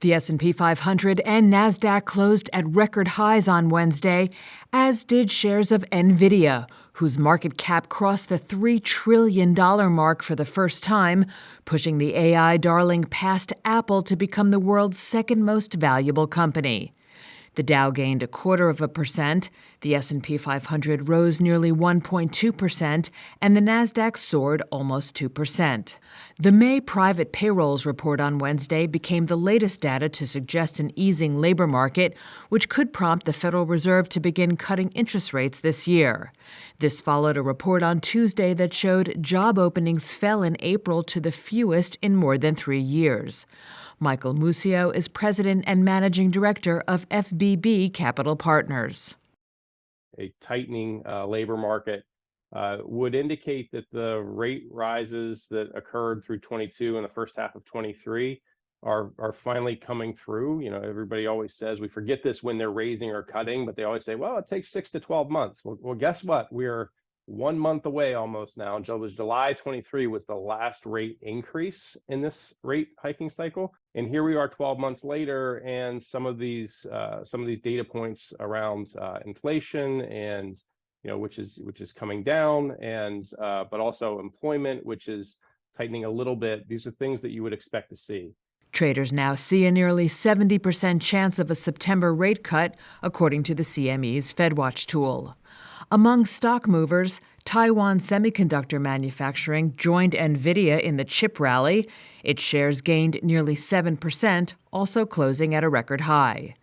The S&P 500 and Nasdaq closed at record highs on Wednesday, as did shares of Nvidia, whose market cap crossed the $3 trillion mark for the first time, pushing the AI darling past Apple to become the world's second most valuable company. The Dow gained 0.25%, the S&P 500 rose nearly 1.2%, and the Nasdaq soared almost 2%. The May private payrolls report on Wednesday became the latest data to suggest an easing labor market, which could prompt the Federal Reserve to begin cutting interest rates this year. This followed a report on Tuesday that showed job openings fell in April to the fewest in more than 3 years. Michael Muscio is president and managing director of FBB Capital Partners. A tightening labor market would indicate that the rate rises that occurred through 22 and the first half of 23 are finally coming through. You know, everybody always says we forget this when they're raising or cutting, but they always say, well, it takes 6 to 12 months. Well, guess what? We're 1 month away almost now. July 23 was the last rate increase in this rate hiking cycle, and here we are 12 months later, and some of these data points around inflation and which is coming down, and but also employment, which is tightening a little bit. These are things that you would expect to see. Traders now see a nearly 70% chance of a September rate cut, according to the CME's FedWatch tool. Among stock movers, Taiwan Semiconductor Manufacturing joined Nvidia in the chip rally. Its shares gained nearly 7%, also closing at a record high.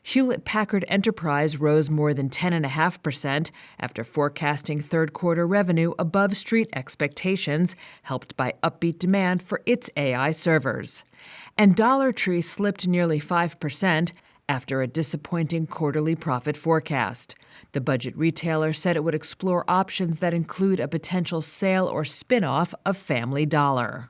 Hewlett-Packard Enterprise rose more than 10.5% after forecasting third-quarter revenue above street expectations, helped by upbeat demand for its AI servers. And Dollar Tree slipped nearly 5% after a disappointing quarterly profit forecast. The budget retailer said it would explore options that include a potential sale or spin-off of Family Dollar.